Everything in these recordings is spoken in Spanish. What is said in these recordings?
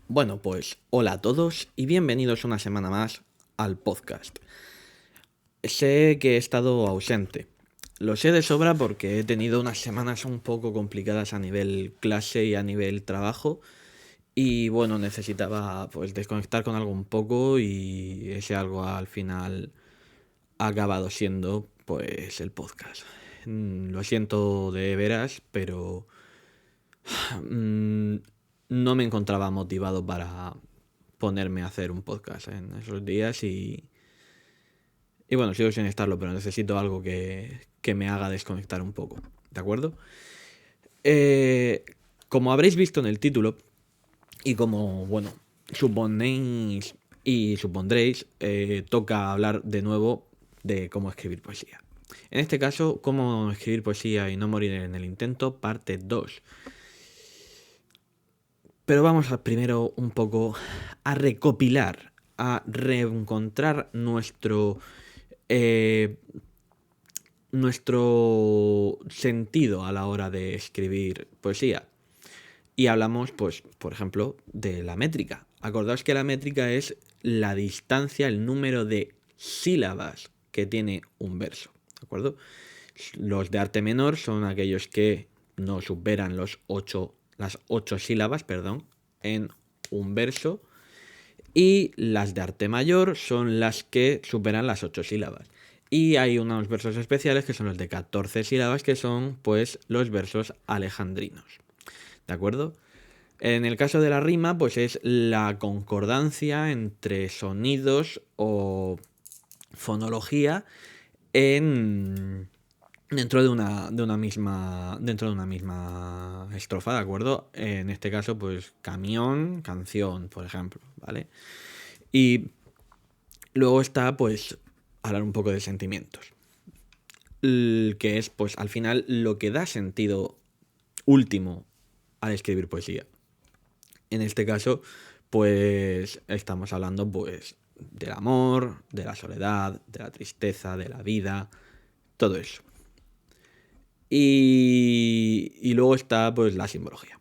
Bueno, pues hola a todos y bienvenidos una semana más al podcast. Sé que he estado ausente. Lo sé de sobra porque he tenido unas semanas un poco complicadas a nivel clase y a nivel trabajo. Y bueno, necesitaba pues desconectar con algo un poco y ese algo al final ha acabado siendo pues el podcast. Lo siento de veras, pero mm, no me encontraba motivado para ponerme a hacer un podcast en esos días y bueno, sigo sin estarlo, pero necesito algo que me haga desconectar un poco, ¿de acuerdo? Eh, Como habréis visto en el título y como, bueno, suponéis y supondréis, toca hablar de nuevo de cómo escribir poesía. En este caso, cómo escribir poesía y no morir en el intento, parte 2. Pero vamos primero un poco a recopilar, a reencontrar eh, nuestro sentido a la hora de escribir poesía. Y hablamos, pues, por ejemplo, de la métrica. Acordaos que la métrica es la distancia, el número de sílabas que tiene un verso, ¿de acuerdo? Los de arte menor son aquellos que no superan las 8 sílabas, perdón, en un verso. Y las de arte mayor son las que superan las 8 sílabas. Y hay unos versos especiales que son los de 14 sílabas, que son pues los versos alejandrinos. ¿De acuerdo? En el caso de la rima, pues es la concordancia entre sonidos o fonología en dentro de una misma estrofa, ¿de acuerdo? En este caso, pues camión, canción, por ejemplo, ¿vale? Y luego está, pues, hablar un poco de sentimientos, que es, pues, al final lo que da sentido último al escribir poesía. En este caso, pues, estamos hablando, pues, del amor, de la soledad, de la tristeza, de la vida, todo eso. Y luego está, pues, la simbología,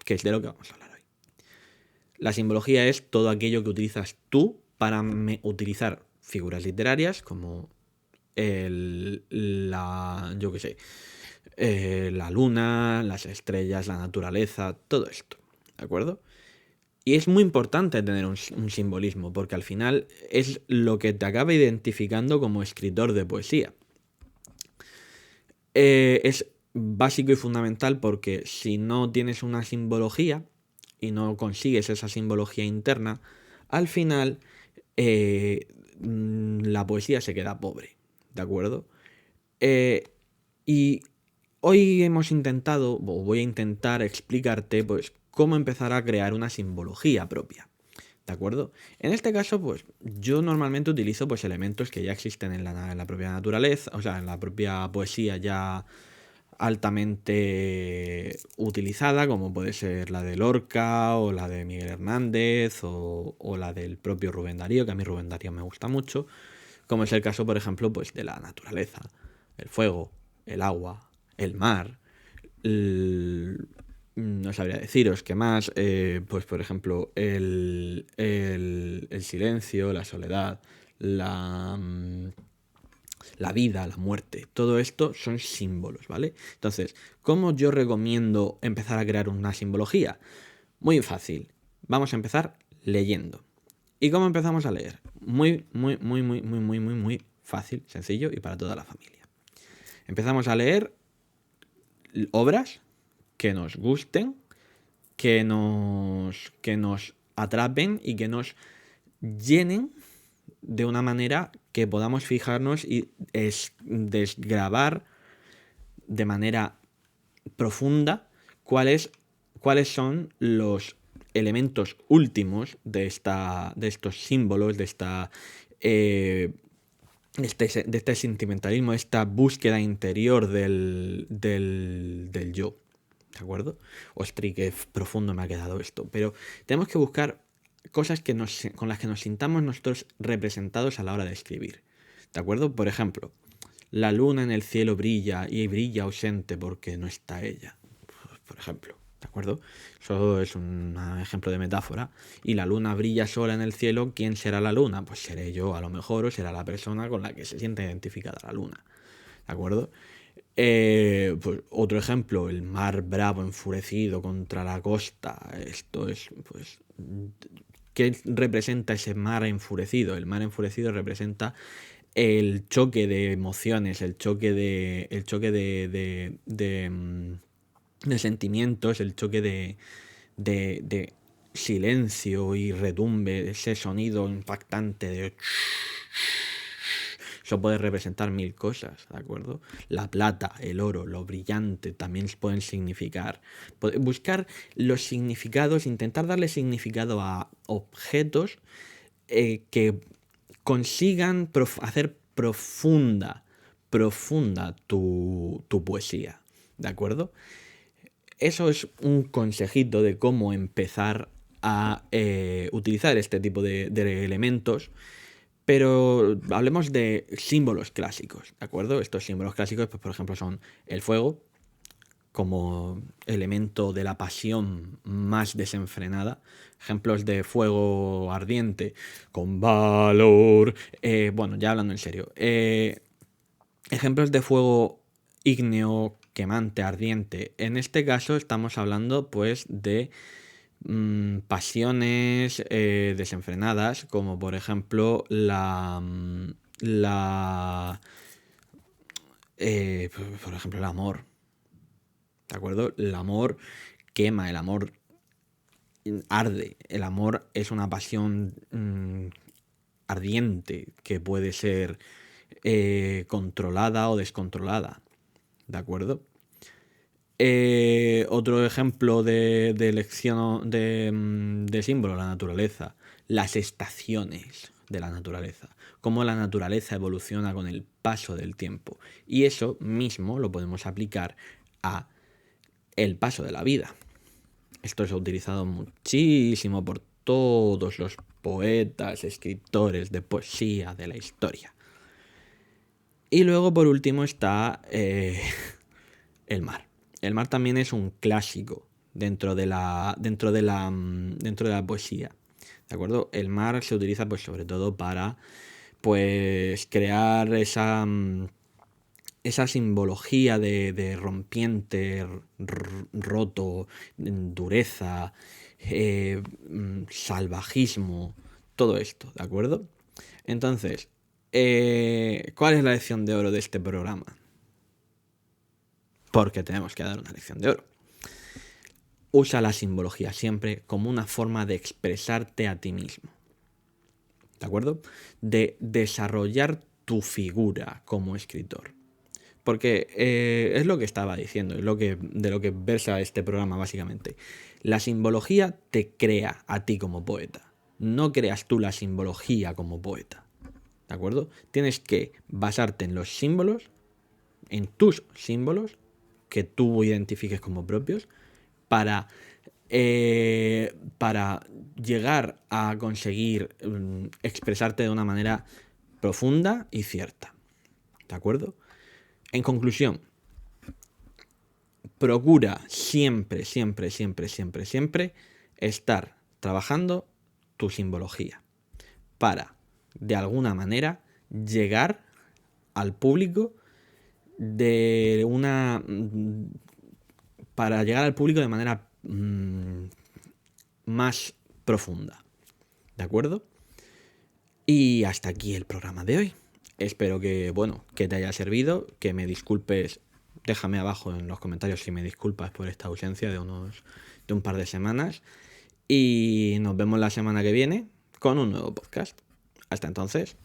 que es de lo que vamos a hablar hoy. La simbología es todo aquello que utilizas tú para utilizar figuras literarias como yo qué sé, la luna, las estrellas, la naturaleza, todo esto, ¿de acuerdo? Y es muy importante tener un simbolismo, porque al final es lo que te acaba identificando como escritor de poesía. Es básico y fundamental porque si no tienes una simbología y no consigues esa simbología interna, al final eh, la poesía se queda pobre, ¿de acuerdo? Eh, y hoy hemos intentado, o voy a intentar explicarte, pues, cómo empezar a crear una simbología propia. ¿De acuerdo? En este caso, pues, yo normalmente utilizo pues elementos que ya existen en la propia naturaleza, o sea, en la propia poesía ya altamente utilizada, como puede ser la de Lorca, o la de Miguel Hernández, o la del propio Rubén Darío, que a mí Rubén Darío me gusta mucho, como es el caso, por ejemplo, pues de la naturaleza, el fuego, el agua, el mar, el- no sabría deciros qué más, pues por ejemplo, el silencio, la soledad, la, la vida, la muerte, todo esto son símbolos, ¿vale? Entonces, ¿cómo yo recomiendo empezar a crear una simbología? Muy fácil, vamos a empezar leyendo. ¿Y cómo empezamos a leer? Muy fácil, sencillo y para toda la familia. Empezamos a leer obras que nos gusten, que nos atrapen y que nos llenen de una manera que podamos fijarnos y desgravar de manera profunda cuáles, cuáles son los elementos últimos de estos símbolos, eh, de este sentimentalismo, de esta búsqueda interior del yo. ¿De acuerdo? Ostras, qué profundo me ha quedado esto. Pero tenemos que buscar cosas con las que nos sintamos nosotros representados a la hora de escribir. ¿De acuerdo? Por ejemplo, la luna en el cielo brilla y brilla ausente porque no está ella. Por ejemplo. ¿De acuerdo? Eso es un ejemplo de metáfora. Y la luna brilla sola en el cielo. ¿Quién será la luna? Pues seré yo, a lo mejor, o será la persona con la que se siente identificada la luna. ¿De acuerdo? Pues otro ejemplo, el mar bravo, enfurecido contra la costa. Esto es, pues, ¿qué representa ese mar enfurecido? El mar enfurecido representa el choque de emociones, el choque de sentimientos, el choque de silencio y retumbe, ese sonido impactante de... Eso puede representar mil cosas, ¿de acuerdo? La plata, el oro, lo brillante también pueden significar. Buscar los significados, intentar darle significado a objetos que consigan hacer profunda tu poesía, ¿de acuerdo? Eso es un consejito de cómo empezar a utilizar este tipo de elementos, pero hablemos de símbolos clásicos, ¿de acuerdo? Estos símbolos clásicos, pues, por ejemplo, son el fuego, como elemento de la pasión más desenfrenada. Ejemplos de fuego ardiente, con valor. Bueno, ya hablando en serio. Ejemplos de fuego ígneo, quemante, ardiente. En este caso estamos hablando pues de pasiones desenfrenadas, como por ejemplo por ejemplo, el amor. ¿De acuerdo? El amor quema, el amor arde. El amor es una pasión ardiente que puede ser controlada o descontrolada. ¿De acuerdo? Otro ejemplo de elección de símbolo, la naturaleza. Las estaciones de la naturaleza. Cómo la naturaleza evoluciona con el paso del tiempo. Y eso mismo lo podemos aplicar a el paso de la vida. Esto se ha utilizado muchísimo por todos los poetas, escritores de poesía de la historia. Y luego, por último, está el mar. El mar también es un clásico dentro de la poesía. ¿De acuerdo? El mar se utiliza pues sobre todo para pues crear esa simbología de rompiente, roto, dureza, salvajismo, todo esto, ¿de acuerdo? Entonces, ¿cuál es la lección de oro de este programa? Porque tenemos que dar una lección de oro. Usa la simbología siempre como una forma de expresarte a ti mismo. ¿De acuerdo? De desarrollar tu figura como escritor. Porque es lo que estaba diciendo, es de lo que versa este programa básicamente. La simbología te crea a ti como poeta. No creas tú la simbología como poeta. ¿De acuerdo? Tienes que basarte en los símbolos, en tus símbolos, que tú identifiques como propios, para llegar a conseguir expresarte de una manera profunda y cierta. ¿De acuerdo? En conclusión, procura siempre estar trabajando tu simbología para, de alguna manera, llegar al público de manera más profunda. ¿De acuerdo? Y hasta aquí el programa de hoy. Espero que te haya servido, que me disculpes. Déjame abajo en los comentarios si me disculpas por esta ausencia de un par de semanas. Y nos vemos la semana que viene con un nuevo podcast. Hasta entonces.